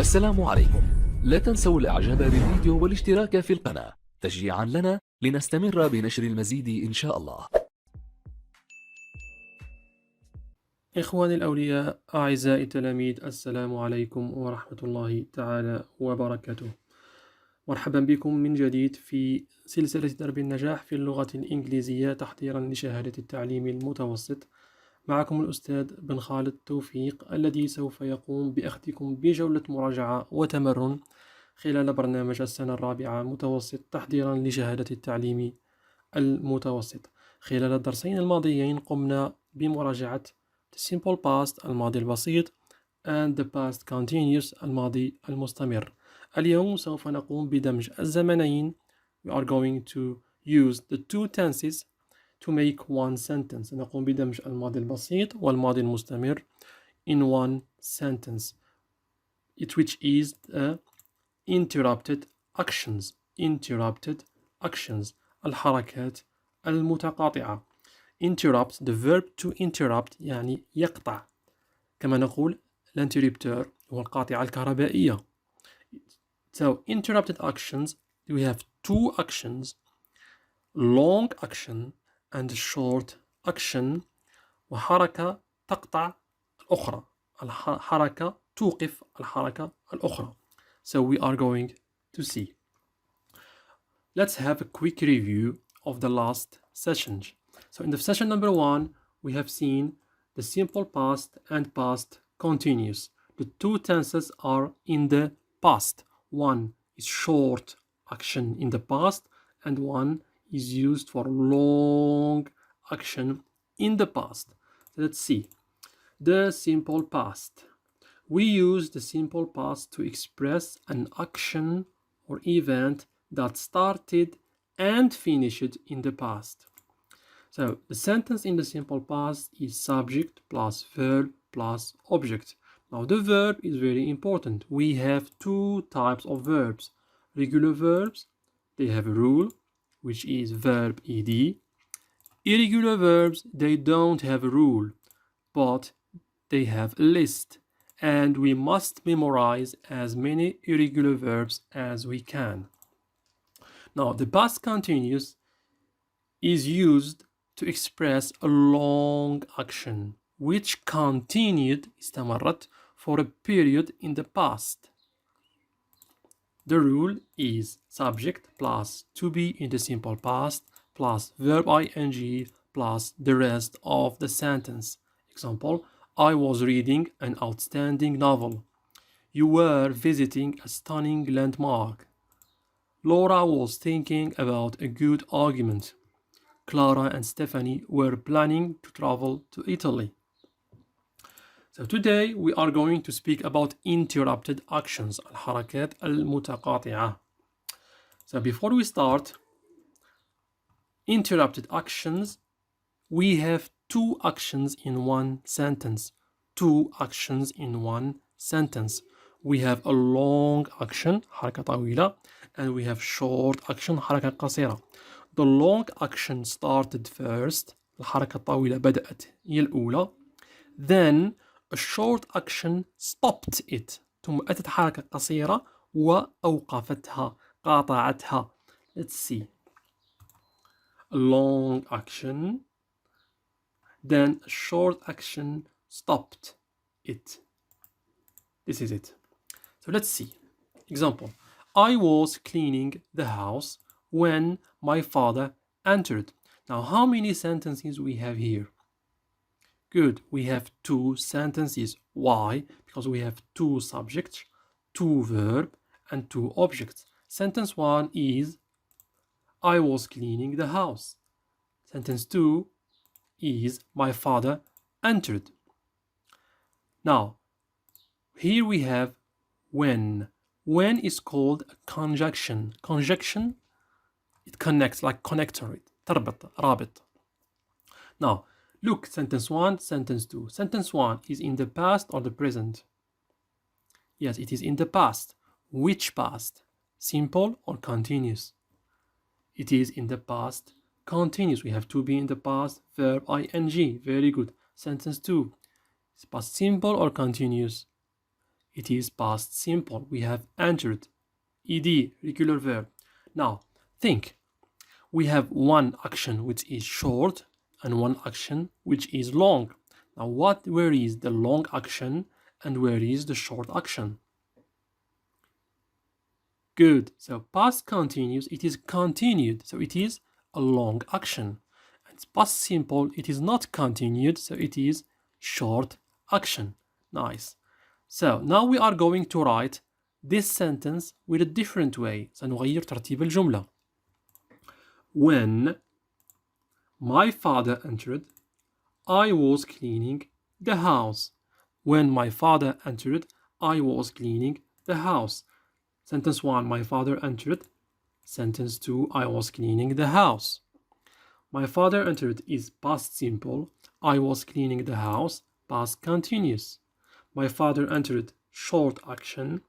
السلام عليكم. لا تنسوا الاعجاب بالفيديو والاشتراك في القناة تشجيعا لنا لنستمر بنشر المزيد إن شاء الله. إخواني الأولياء أعزائي التلاميذ، السلام عليكم ورحمة الله تعالى وبركاته. مرحبا بكم من جديد في سلسلة درب النجاح في اللغة الإنجليزية تحضيرا لشهادة التعليم المتوسط. معكم الأستاذ بن خالد توفيق الذي سوف يقوم بأخذكم بجولة مراجعة وتمرن خلال برنامج السنة الرابعة متوسط تحضيرا لشهادة التعليم المتوسط. خلال الدرسين الماضيين قمنا بمراجعة the simple past الماضي البسيط and the past continuous الماضي المستمر. اليوم سوف نقوم بدمج الزمنين. We are going to use the two tenses to make one sentence. نقوم بدمج الماضي البسيط والماضي المستمر in one sentence, which is interrupted actions الحركات المتقاطعة. interrupt, the verb to interrupt يعني يقطع، كما نقول l'interrupteur هو القاطعة الكهربائية. So interrupted actions, we have two actions, long action and short action. وحركة تقطع الأخرى، الحركة توقف الحركة الأخرى. So we are going to see. Let's have a quick review of the last sessions. So in the session number 1, we have seen the simple past and past continuous. The two tenses are in the past. One is short action in the past and one is used for long action in the past. Let's see. The simple past. We use the simple past to express an action or event that started and finished in the past. So the sentence in the simple past is subject plus verb plus object. Now the verb is very important. We have two types of verbs. Regular verbs, they have a rule, which is verb ed. Irregular verbs, they don't have a rule, but they have a list, and we must memorize as many irregular verbs as we can. Now the past continuous is used to express a long action which continued استمرت for a period in the past. The rule is subject plus to be in the simple past plus verb ing plus the rest of the sentence. Example, I was reading an outstanding novel. You were visiting a stunning landmark. Laura was thinking about a good argument. Clara and Stephanie were planning to travel to Italy. So today we are going to speak about interrupted actions, الحركات المتقاطعة. So before we start, interrupted actions, we have two actions in one sentence. Two actions in one sentence. We have a long action, حركة طويلة, and we have short action, حركة قصيرة. The long action started first. الحركة الطويلة بدأت هي الأولى. Then a short action stopped it. ثم أتت حركة قصيرة وأوقفتها، قاطعتها. Let's see. A long action. Then a short action stopped it. This is it. So let's see. Example. I was cleaning the house when my father entered. Now, how many sentences we have here? Good. We have two sentences. Why? Because we have two subjects, two verbs, and two objects. Sentence 1 is I was cleaning the house. Sentence 2 is my father entered. Now, here we have when. When is called a conjunction. Conjunction, it connects like connector. تربط، رابط. Now, look, sentence 1, sentence 2. Sentence 1 is in the past or the present? Yes, it is in the past. Which past? Simple or continuous? It is in the past continuous. We have to be in the past, verb ing. Very good. Sentence 2. Is past simple or continuous? it is past simple. We have entered. ed, regular verb. Now, think. We have one action which is short and one action which is long. Now, where is the long action and where is the short action? Good. So past continuous, it is continued. So it is a long action. And past simple, it is not continued. So it is short action. Nice. So now we are going to write this sentence with a different way. سنغير ترتيب الجملة. When my father entered, I was cleaning the house. When my father entered, I was cleaning the house. Sentence 1, my father entered. Sentence 2, I was cleaning the house. My father entered is past simple. I was cleaning the house, past continuous. My father entered, short action.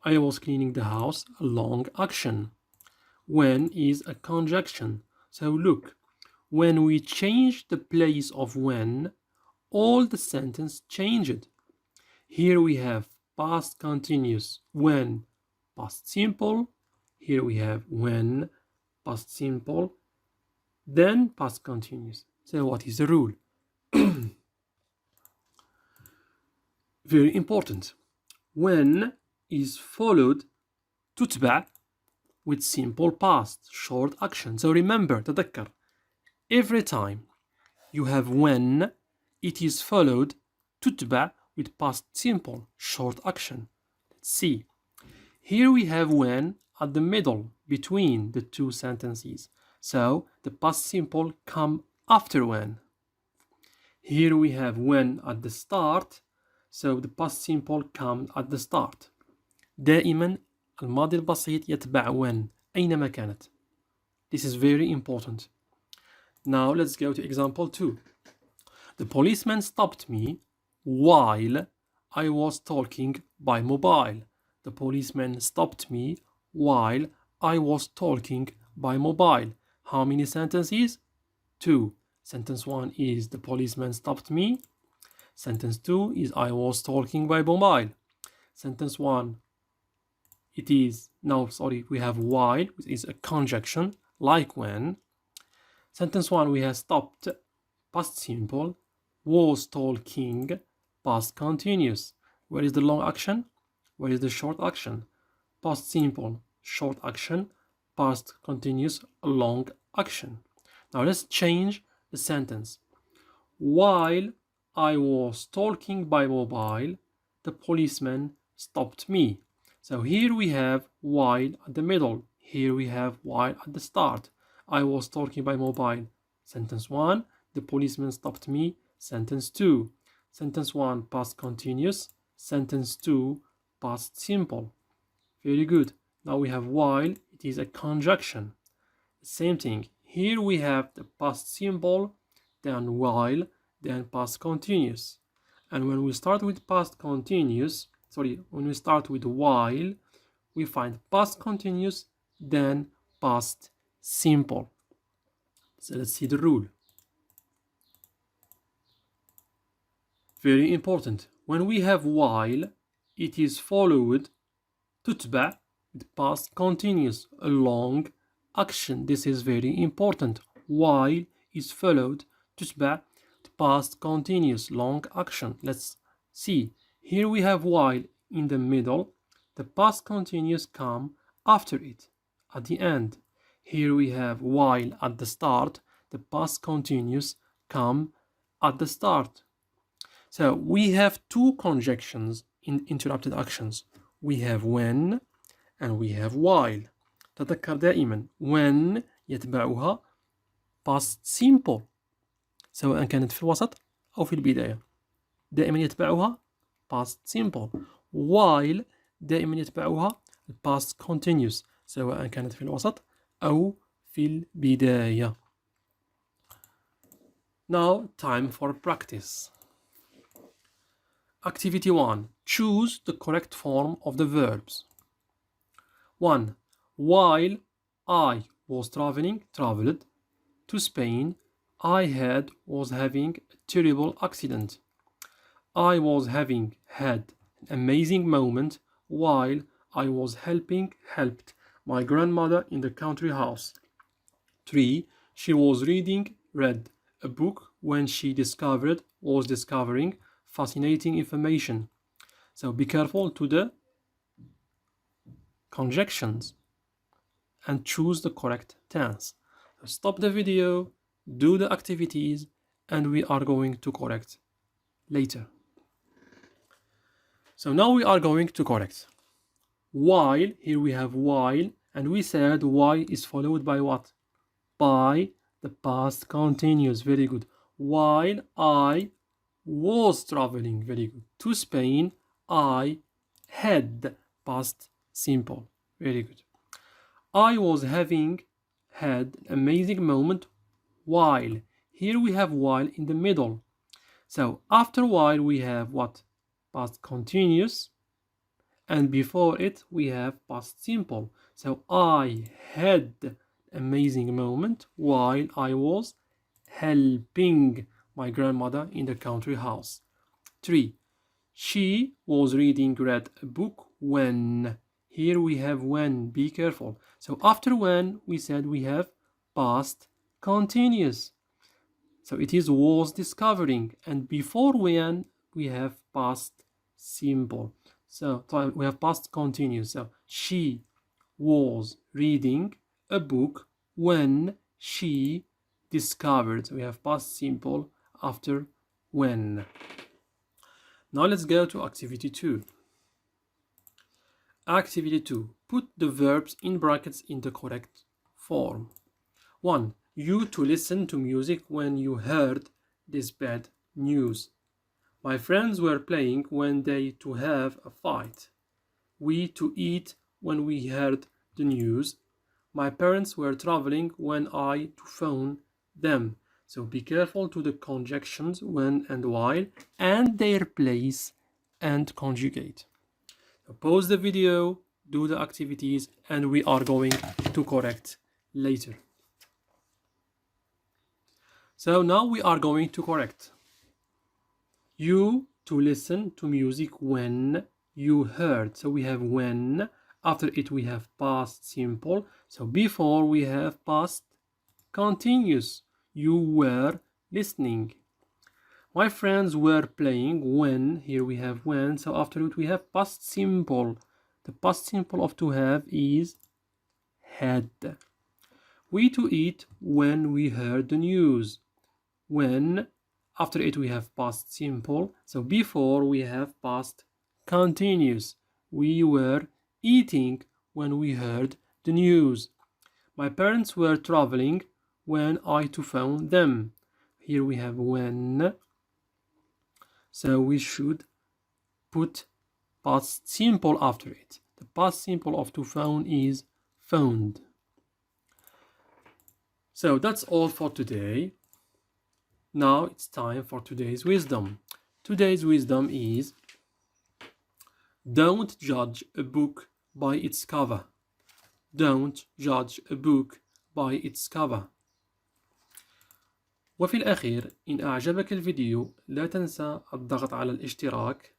I was cleaning the house, long action. When is a conjunction. So look, when we change the place of when, all the sentence changed. Here we have past continuous, when, past simple. Here we have when, past simple, then past continuous. So what is the rule? Very important. When is followed تتبع with simple past, short action. So remember, تذكر, every time you have when, it is followed تتبع with past simple, short action. Let's see. Here we have when at the middle between the two sentences. So the past simple come after when. Here we have when at the start. So the past simple come at the start. دائما الماضي البسيط يتبع when أينما كانت. This is very important. Now let's go to example 2. The policeman stopped me while I was talking by mobile. The policeman stopped me while I was talking by mobile. How many sentences? 2. Sentence 1 is the policeman stopped me. Sentence 2 is I was talking by mobile. Sentence 1, we have while, which is a conjunction, like when. Sentence 1, we have stopped, past simple, was talking, past continuous. Where is the long action? Where is the short action? Past simple, short action, past continuous, long action. Now let's change the sentence. While I was talking by mobile, the policeman stopped me. So here we have while at the middle. Here we have while at the start. I was talking by mobile. Sentence 1, the policeman stopped me. Sentence 2, sentence 1, past continuous. Sentence 2, past simple. Very good. Now we have while. It is a conjunction. Same thing. Here we have the past simple, then while, then past continuous. And when we start with past continuous, when we start with while, we find past continuous, then past simple. So let's see the rule. Very important. When we have while, it is followed تتبع with past continuous, a long action. This is very important. While is followed تتبع past continuous, long action. Let's see. Here we have while in the middle. The past continuous come after it, at the end. Here we have while at the start. The past continuous come at the start. So we have two conjunctions in interrupted actions. We have when and we have while. تذكر دائما when يتبعها past simple سواء كانت في الوسط أو في البداية. دائما يتبعها past simple. while دائما يتبعها past continuous سواء كانت في الوسط أو في البداية. Now time for practice. Activity 1. Choose the correct form of the verbs. 1. While I was traveled to Spain, I was having a terrible accident. I was had an an amazing moment while I was helped my grandmother in the country house. 3. She read a book when she was discovering fascinating information. So be careful to the conjunctions and choose the correct tense. So stop the video, do the activities, and we are going to correct later. So now we are going to correct. While, here we have while, and we said why is followed by what? By the past continuous. Very good. While I was traveling, very good, to Spain, I had, past simple. Very good. I was had an amazing moment while. Here we have while in the middle. So after while we have what? Past continuous. And before it we have past simple. So I had an amazing moment while I was helping my grandmother in the country house. 3. She read a book when. Here we have when. Be careful. So after when we said we have past continuous. So it is was discovering, and before when we have past simple. So we have past continuous. So she was reading a book when she discovered. So we have past simple after when. Now let's go to activity 2. Activity 2. Put the verbs in brackets in the correct form. 1. You to listen to music when you heard this bad news. My friends were playing when they to have a fight. We to eat when we heard the news. My parents were traveling when I to phone them. So be careful to the conjunctions when and while and their place and conjugate. So pause the video, do the activities, and we are going to correct later. So now we are going to correct. You to listen to music when you heard. So we have when. After it we have past simple. So before we have past continuous. You were listening. My friends were playing when. Here we have when. So after it we have past simple. The past simple of to have is had. We to eat when we heard the news. When. After it we have past simple. So before we have past continuous. We were eating when we heard the news. My parents were traveling when I to phone them. Here we have when. So we should put past simple after it. The past simple of to phone is phoned. So that's all for today. Now it's time for today's wisdom. Today's wisdom is: don't judge a book by its cover. Don't judge a book by its cover. وفي الأخير، إن أعجبك الفيديو لا تنسى الضغط على الاشتراك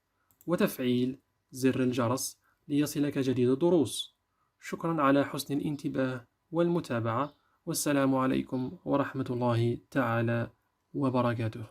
وتفعيل زر الجرس ليصلك جديد الدروس. شكرا على حسن الانتباه والمتابعة، والسلام عليكم ورحمة الله تعالى وبركاته.